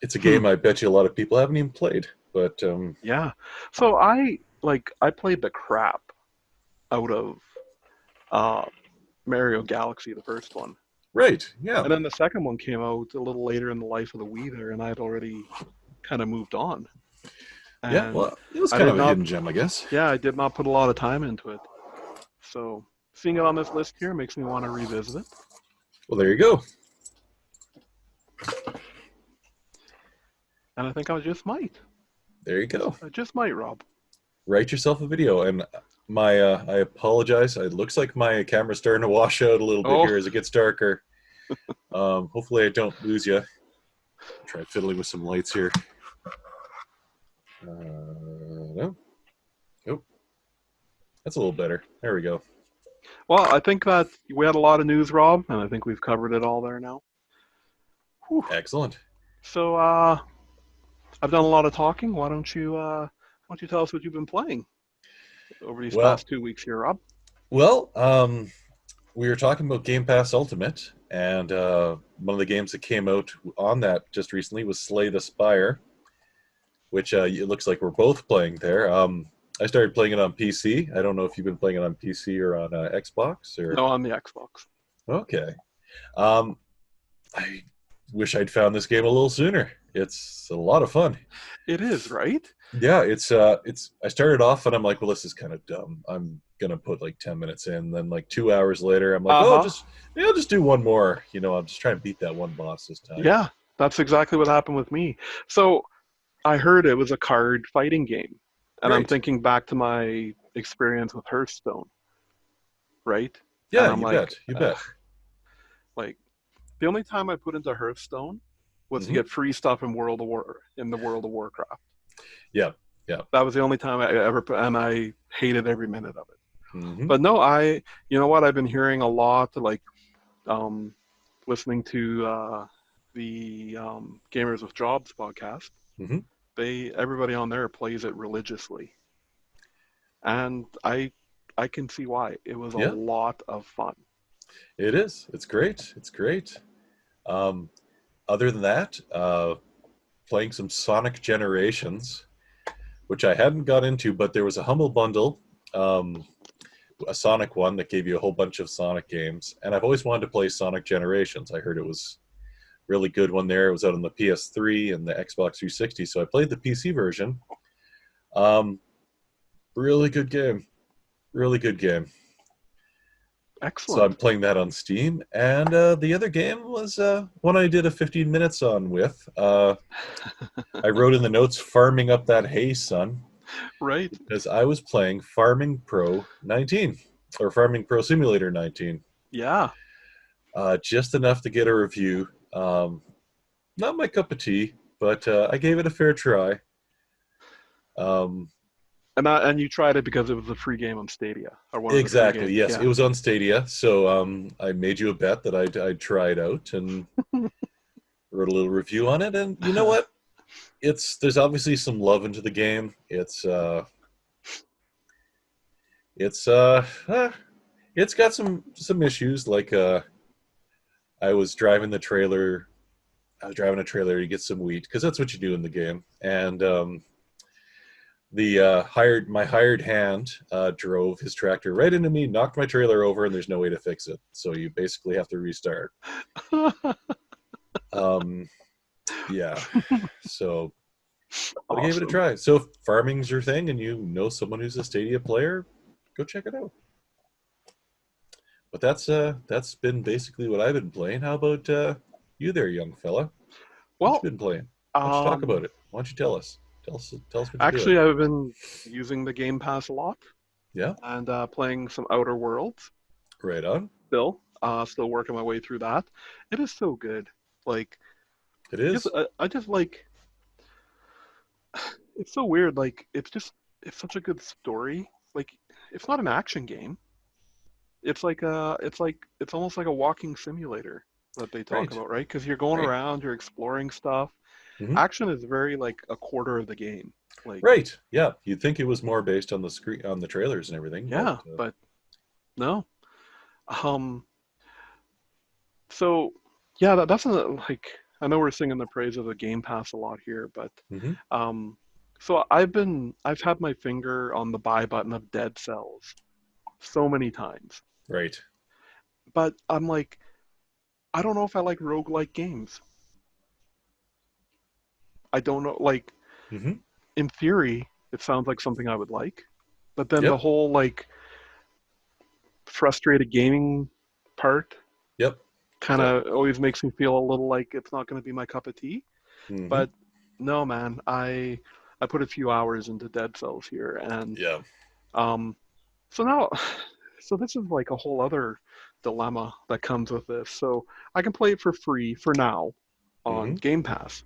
it's a Hmm. game I bet you a lot of people haven't even played. But Yeah. So I played the crap out of uh, Mario Galaxy, the first one. right, yeah, And then the second one came out a little later in the life of the Wii there, and I had already kind of moved on. yeah. And Well, it was I kind did of a not, hidden gem, I guess. yeah, I did not put a lot of time into it. So seeing it on this list here makes me want to revisit it. Well, there you go. And I think I just might. There you go. I just might, Rob. Write yourself a video, and my I apologize. It looks like my camera's starting to wash out a little bit Oh, here as it gets darker. Hopefully, I don't lose you. Try fiddling with some lights here. No, nope. That's a little better. There we go. Well, I think that we had a lot of news, Rob, and I think we've covered it all there now. Whew. Excellent. So, I've done a lot of talking. Why don't you tell us what you've been playing over these Well, past 2 weeks here, Rob? well, we were talking about Game Pass Ultimate, and one of the games that came out on that just recently was Slay the Spire, which it looks like we're both playing there. I started playing it on PC. I don't know if you've been playing it on PC or on Xbox or. No, on the Xbox. Okay. Um, I wish I'd found this game a little sooner. It's a lot of fun. It is, right? Yeah, it's. I started off and I'm like, well, this is kind of dumb. I'm gonna put like 10 minutes in. Then like 2 hours later, I'm like, oh, Uh-huh. just maybe I'll just do one more. I'm just trying to beat that one boss this time. Yeah, that's exactly what happened with me. So I heard it was a card fighting game, and I'm Right. thinking back to my experience with Hearthstone, right? And Yeah, I'm you bet. like, You bet. like the only time I put into Hearthstone was to Hmm. get free stuff in the World of Warcraft. Yeah. Yeah. That was the only time I ever put, and I hated every minute of it. Hmm. But no, you know what? I've been hearing a lot, like, um, listening to the Gamers with Jobs podcast. Hmm. Everybody on there plays it religiously, and I can see why. It was a Yeah, lot of fun. it is. It's great. It's great. Um, Other than that, playing some Sonic Generations, which I hadn't got into, but there was a Humble Bundle, um, a Sonic one that gave you a whole bunch of Sonic games, and I've always wanted to play Sonic Generations. I heard it was really good one there. It was out on the PS3 and the Xbox 360, so I played the PC version. Um, Really good game. Really good game. So I'm Excellent. playing that on Steam, and the other game was one I did a 15 minutes on with. I wrote in the notes, "Farming up that hay, son," Right? because I was playing Farming Pro 19 or Farming Pro Simulator 19, Yeah. just enough to get a review. Not my cup of tea, but I gave it a fair try. Um, And you tried it because it was a free game on Stadia, or one of the free exactly, games. yes, it Yeah. was on Stadia, so I made you a bet that I'd try it out and wrote a little review on it. And you know what? There's obviously some love into the game. It's it's got some issues like I was driving the trailer. I was driving a trailer to get some wheat because that's what you do in the game. And the my hired hand drove his tractor right into me, knocked my trailer over, and there's no way to fix it. So you basically have to restart. Um, yeah. So, but I gave it a Awesome. try. So if farming's your thing and you know someone who's a Stadia player, go check it out. But that's been basically what I've been playing. How about you there, young fella? What you Well, been playing? Why don't you talk about um, it? Why don't you tell us? Tell us what you're doing. actually, I've been using the Game Pass a lot Yeah, and playing some Outer Worlds right on. still. Still working my way through that. It is so good. Like, It just is. I just like it's so weird. Like, it's such a good story. Like, it's not an action game. It's almost like a walking simulator that they talk Right. about, right? Because you're going Right. around, you're exploring stuff. Hmm. Action is very like a quarter of the game. Like, Right. Yeah. You'd think it was more based on the screen, on the trailers and everything, but yeah, but no. Um, so yeah, that's like I know we're singing the praise of the Game Pass a lot here, but hmm um, so I've had my finger on the buy button of Dead Cells so many times, right. but I'm like, I don't know if I like roguelike games. I don't know, like Hmm. in theory, it sounds like something I would like, but then the Yep. whole like frustrated gaming part Yep. kind Yep. of always makes me feel a little like it's not going to be my cup of tea. Hmm. But no, man, I put a few hours into Dead Cells here, and Yeah. um, so now, so this is like a whole other dilemma that comes with this. So I can play it for free for now on Hmm. Game Pass.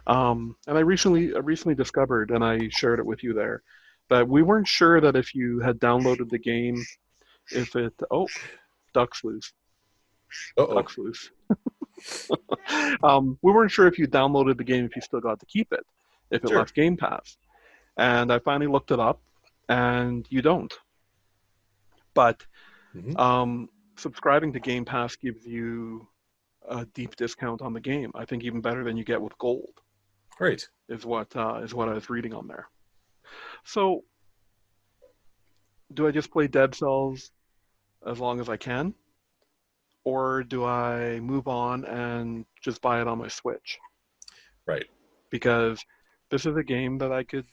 And I recently discovered, and I shared it with you there. But we weren't sure that if you had downloaded the game, if it ducks loose, Uh-oh. ducks loose. We weren't sure if you downloaded the game if you still got to keep it, if it Sure. left Game Pass. And I finally looked it up, and you don't. But Hmm. subscribing to Game Pass gives you a deep discount on the game. I think even better than you get with Gold Right. is what I was reading on there. So do I just play Dead Cells as long as I can, or do I move on and just buy it on my Switch? Right. Because this is a game that I could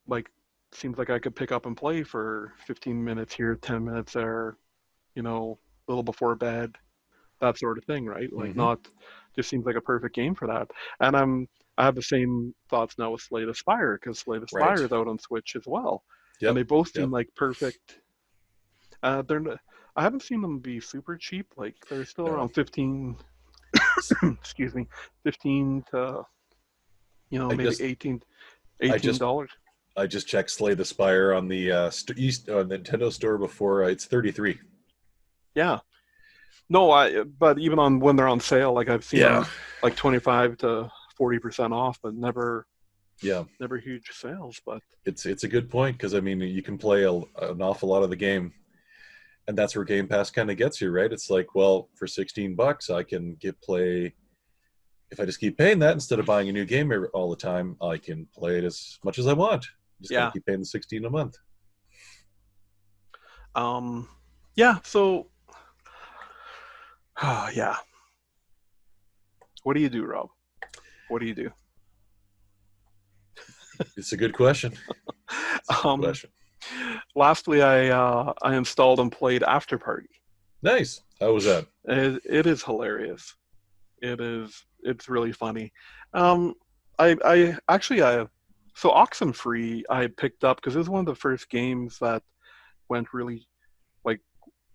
like seems like I could pick up and play for 15 minutes here, 10 minutes there, a little before bed, that sort of thing, right? Like Hmm. not just seems like a perfect game for that. And I have the same thoughts now with Slay the Spire because Slay the Spire Right. is out on Switch as well, and Yep. they both seem Yep. like perfect. They're I haven't seen them be super cheap. Like they're still No. around 15. S- Excuse me, 15 to I maybe just 18 I eighteen just dollars. I just checked Slay the Spire on the East Nintendo store before. It's 33. Yeah. No, but even on when they're on sale, like I've seen Yeah. them like 25 to 40% off, but Yeah. never huge sales. But It's a good point because I mean you can play an awful lot of the game, and that's where Game Pass kind of gets you, right? It's like, well, for $16, I can get play. If I just keep paying that instead of buying a new game all the time, I can play it as much as I want. Just got to yeah, keep paying the 16 a month. um, yeah. So, yeah. What do you do, Rob? What do you do? It's a good question. It's a good Um, question. lastly, I installed and played Afterparty. Nice. How was that? It is hilarious. It's really funny. Um, I actually I so Oxenfree I picked up because it was one of the first games that went really like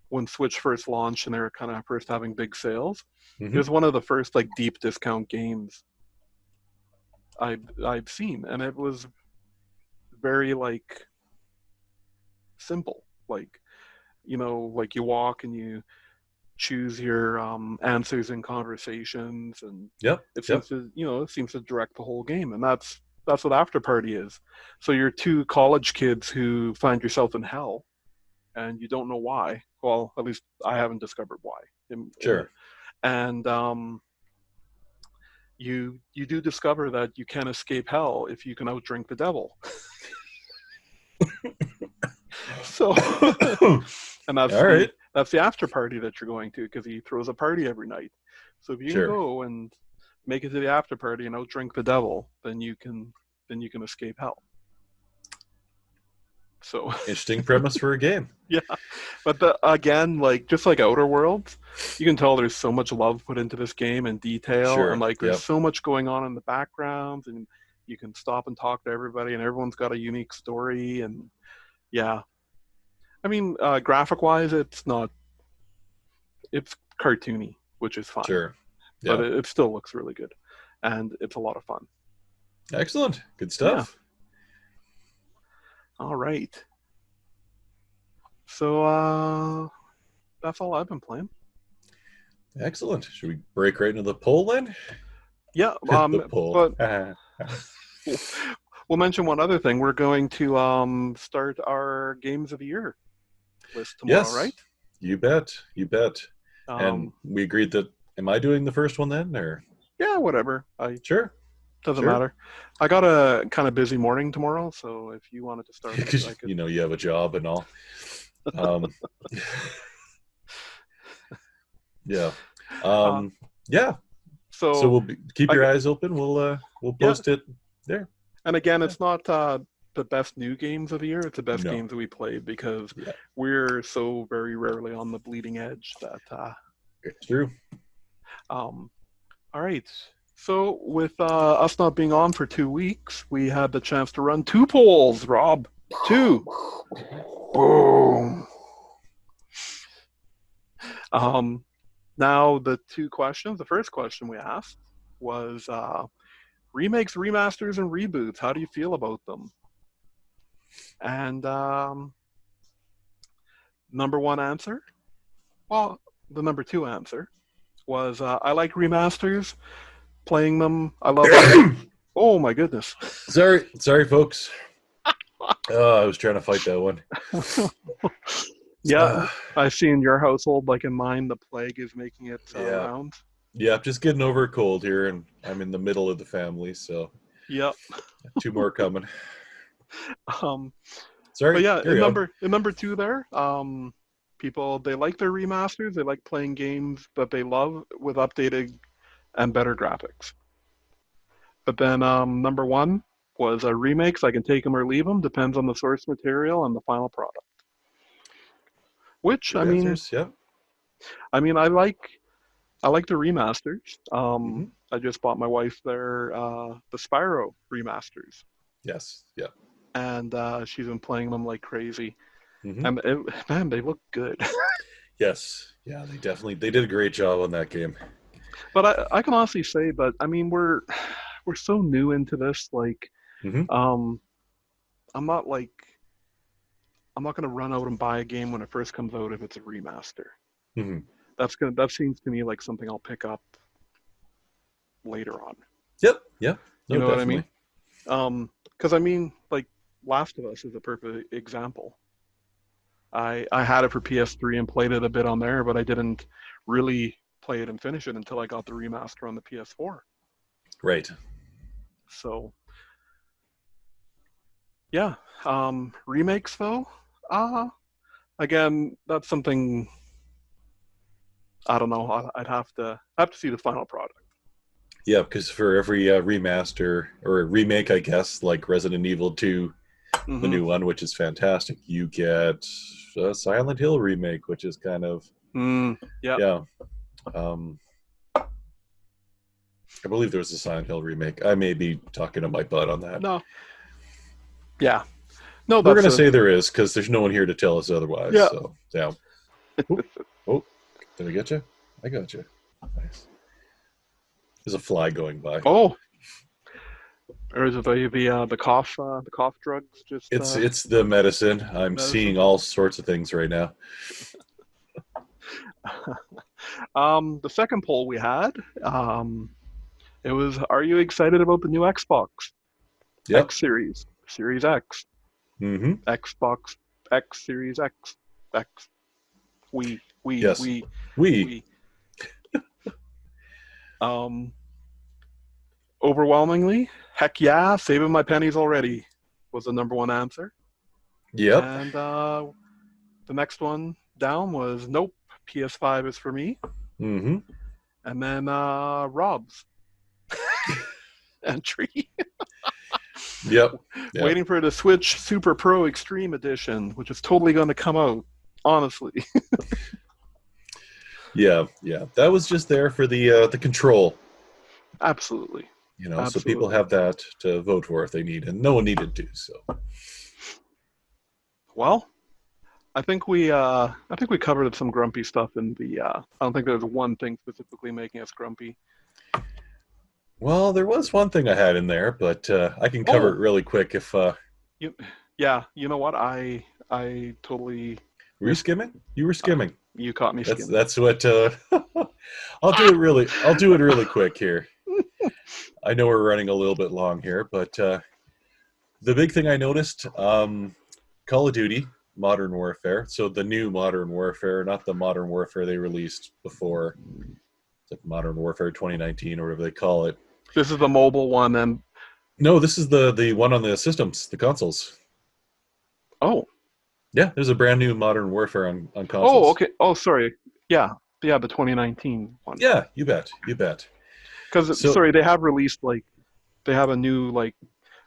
when Switch first launched and they were kind of first having big sales. It Hmm. was one of the first like deep discount games I've seen, and it was very like simple. Like like you walk and you choose your answers in conversations, and Yep. it Yep. seems to it seems to direct the whole game, and that's what Afterparty is. So you're two college kids who find yourself in hell, and you don't know why. Well, at least I haven't discovered why. Sure. And you do discover that you can escape hell if you can outdrink the devil. So, All and right. that's the after party that you're going to because he throws a party every night. So if you can Sure. go and make it to the after party and outdrink the devil, then you can escape hell. So Interesting premise for a game. yeah, but again, like just like Outer Worlds, you can tell there's so much love put into this game and detail, and Sure. like there's Yep. so much going on in the background, and you can stop and talk to everybody, and everyone's got a unique story, and yeah, I mean, graphic wise, it's cartoony, which is fine, Sure. but Yeah. it still looks really good, and it's a lot of fun. Excellent. Good Yeah. stuff. All right. So that's all I've been playing. Excellent. Should we break right into the poll then? Yeah. The poll. But we'll mention one other thing. We're going to start our games of the year list tomorrow, Yes. right? You bet. You bet. And Um, we agreed that. Am I doing the first one then, or yeah, whatever. I sure, doesn't sure? matter. I got a kind of busy morning tomorrow, so if you wanted to start it, I Because could. you have a job and all. Um, yeah. Uh, Yeah. So so keep I your eyes open. We'll yeah, post it there. and again, Yeah. it's not the best new games of the year. It's the best No. games that we played because Yeah. we're so very rarely on the bleeding edge that. It's true. Um, all right. So with us not being on for 2 weeks, we had the chance to run two polls, Rob. Two. Boom. Now the two questions. The first question we asked was remakes, remasters, and reboots. How do you feel about them? And number one answer, well, the number two answer was I like remasters, playing them. I love oh my goodness. Sorry, folks. I was trying to fight that one. Yeah, Uh, I see in your household, like in mine, the plague is making its yeah, rounds. yeah. Just getting over a cold here, and I'm in the middle of the family, so Yep. two more coming. Um, but Sorry, yeah, carry on. in number two there, people they like their remasters. They like playing games that they love with updated and better graphics. But then number one was remakes. I can take them or leave them. Depends on the source material and the final product. Which Good answers. Yeah. I mean, I like the remasters. I just bought my wife their the Spyro remasters, Yes. Yeah. and she's been playing them like crazy. hmm And man, they look good. Yes. Yeah. They did a great job on that game. But I can honestly say that I mean we're so new into this. Like hmm um, I'm not like I'm not gonna run out and buy a game when it first comes out if it's a remaster. hmm That seems to me like something I'll pick up later on. Yep. Yep. You No, know what I mean? definitely. Because I mean, like Last of Us is a perfect example. I had it for PS3 and played it a bit on there, but I didn't really play it and finish it until I got the remaster on the PS4. Right. So yeah, remakes though, uh, again, that's something I don't know. I'd have to see the final product. Yeah, because for every remaster or remake, I guess, like Resident Evil 2, the Mm-hmm. new one, which is fantastic, you get a Silent Hill remake, which is kind of, Yep. yeah. Um, I believe there was a Silent Hill remake. I may be talking to my butt on that. No. Yeah. No, We're going that's to a say there is because there's no one here to tell us otherwise. yeah. So, yeah. Oh, oh, did I get you? I got you. Nice. There's a fly going by. Oh, or is it the cough drugs? Just It's the medicine. I'm medicine. seeing all sorts of things right now. The second poll we had, um, it was, are you excited about the new Xbox Yep. X Series, Series X, Mm-hmm. Xbox X Series X, X, we, we, Yes. we, We. we. Um, Overwhelmingly, heck yeah, saving my pennies already was the number one answer. Yep. And the next one down was nope, PS5 is for me. Mm-hmm. And then Rob's entry. Yep. Yep. Waiting for the Switch Super Pro Extreme Edition, which is totally going to come out, honestly. Yeah. Yeah. That was just there for the control, Absolutely. so people Absolutely. have that to vote for if they need, and no one needed to. So Well, I think we covered some grumpy stuff in the I don't think there's one thing specifically making us grumpy. well, there was one thing I had in there, but I can cover Oh, it really quick if you yeah, you know what? I totally were you missed skimming? You were skimming. you caught me skimming. That's what I'll do it really quick here. I know we're running a little bit long here, but the big thing I noticed, Call of Duty, Modern Warfare. So the new Modern Warfare, not the Modern Warfare they released before, like Modern Warfare 2019 or whatever they call it. This is the mobile one and No, this is the one on the systems, the consoles. oh. Yeah, there's a brand new Modern Warfare on Oh, consoles. okay. Oh, sorry. Yeah. Yeah, the 2019 one. Yeah, you bet, you bet. Because So sorry, they have released like they have a new like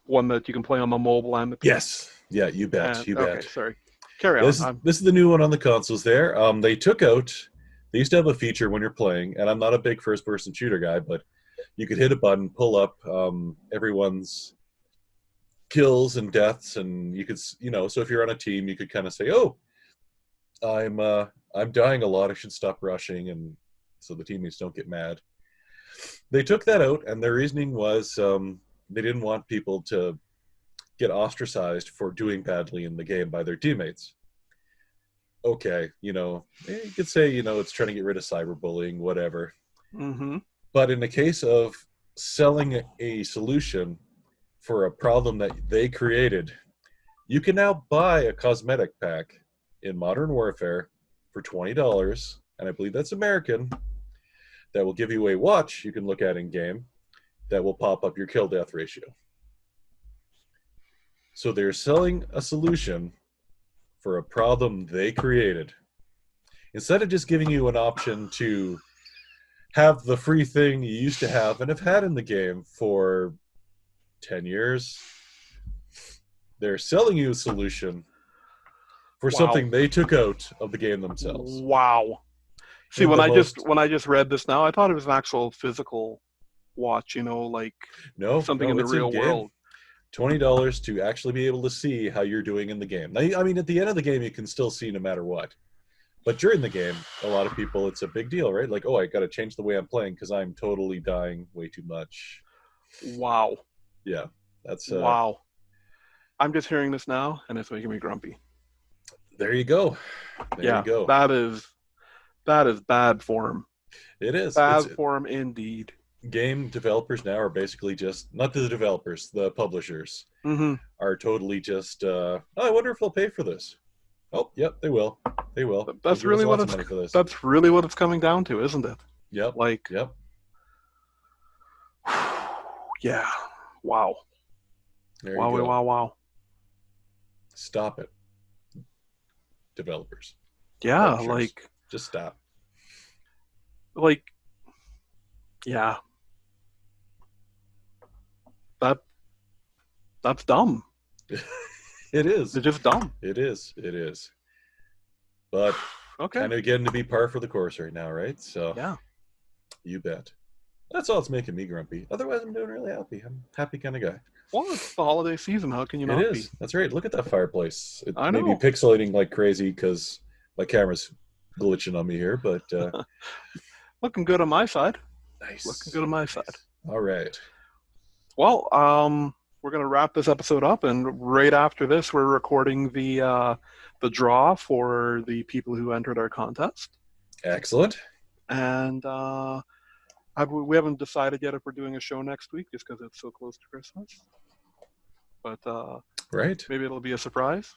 one that you can play on the mobile and the PC. yes, yeah, you bet, And you okay, bet. sorry. Carry Yeah, on. this is the new one on the consoles. There, they took out. They used to have a feature when you're playing, and I'm not a big first-person shooter guy, but you could hit a button, pull up everyone's kills and deaths, and you could, So if you're on a team, you could kind of say, "Oh, I'm dying a lot. I should stop rushing," and so the teammates don't get mad. They took that out, and their reasoning was they didn't want people to get ostracized for doing badly in the game by their teammates. Okay, you could say, it's trying to get rid of cyberbullying, whatever. Mm-hmm. But in the case of selling a solution for a problem that they created, you can now buy a cosmetic pack in Modern Warfare for $20, and I believe that's American, that will give you a watch you can look at in game that will pop up your kill death ratio. So they're selling a solution for a problem they created. Instead of just giving you an option to have the free thing you used to have and have had in the game for 10 years, they're selling you a solution for something they took out of the game themselves. Wow. See, when I just read this now, I thought it was an actual physical watch, like something in the real world. $20 to actually be able to see how you're doing in the game. Now, I mean, at the end of the game, you can still see no matter what. But during the game, a lot of people, it's a big deal, right? Like, I got to change the way I'm playing because I'm totally dying way too much. Wow. Yeah, that's... wow. I'm just hearing this now, and it's making me grumpy. There you go. There you go. That is bad form. It is. Bad form indeed. Game developers now are basically just, not the developers, the publishers are totally just, I wonder if they'll pay for this. Oh, yep, they will. They will. That's really what it's coming down to, isn't it? Yep. Yep. Yeah. Wow. Wow. Stop it, developers. Yeah, publishers. Just stop. Yeah. That's dumb. It is. It's just dumb. It is. But kind of getting to be par for the course right now, right? So yeah, you bet. That's all that's making me grumpy. Otherwise, I'm doing really happy. I'm a happy kind of guy. Well, it's the holiday season. How can you not be? It is. That's right. Look at that fireplace. It I may know. be pixelating like crazy because my camera's glitching on me here, but looking good on my side. Nice. Looking good on my side. All right. Well, we're going to wrap this episode up, and right after this, we're recording the draw for the people who entered our contest. Excellent. And we haven't decided yet if we're doing a show next week, just because it's so close to Christmas. But right, maybe it'll be a surprise.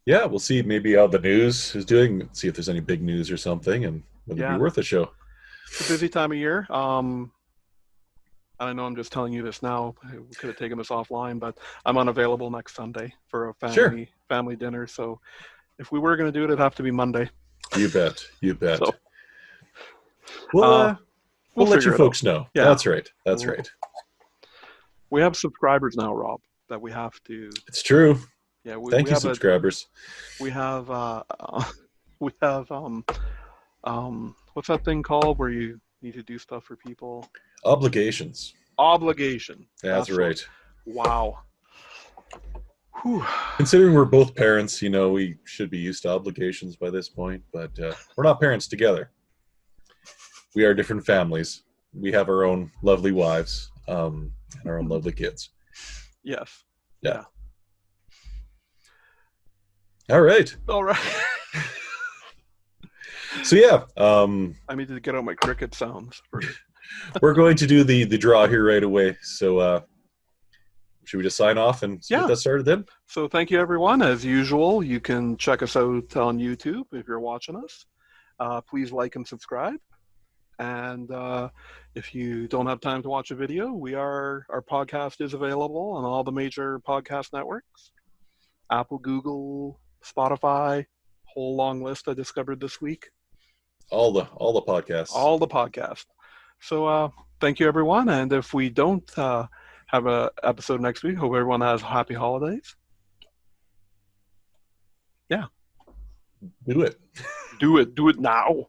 Yeah, we'll see maybe how the news is doing. See if there's any big news or something, and whether it'd be worth a show. It's a busy time of year. I know I'm just telling you this now. We could have taken this offline, but I'm unavailable next Sunday for a family dinner. So if we were going to do it, it'd have to be Monday. You bet. So, we'll let you folks know. Yeah. That's right. Right. We have subscribers now, Rob, that we have to... It's true. Yeah. Thank you, subscribers. We have... what's that thing called where you need to do stuff for people? Obligation. That's right. Wow. Whew. Considering we're both parents, we should be used to obligations by this point, but we're not parents together. We are different families. We have our own lovely wives and our own lovely kids. Yes. Yeah. All right. So yeah, I need to get out my cricket sounds. We're going to do the draw here right away. So should we just sign off and get that started then? So thank you, everyone. As usual, you can check us out on YouTube if you're watching us. Please like and subscribe. And if you don't have time to watch a video, our podcast is available on all the major podcast networks: Apple, Google, Spotify. Whole long list I discovered this week. All the podcasts. So thank you, everyone. And if we don't have an episode next week, hope everyone has happy holidays. Yeah. Do it. Do it now.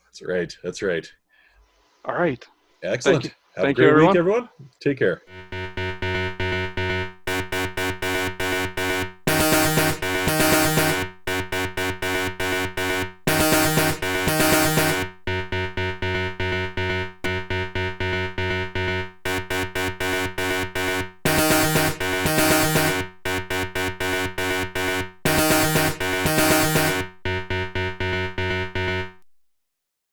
That's right. All right. Excellent. Thank you, everyone. Week, everyone. Take care.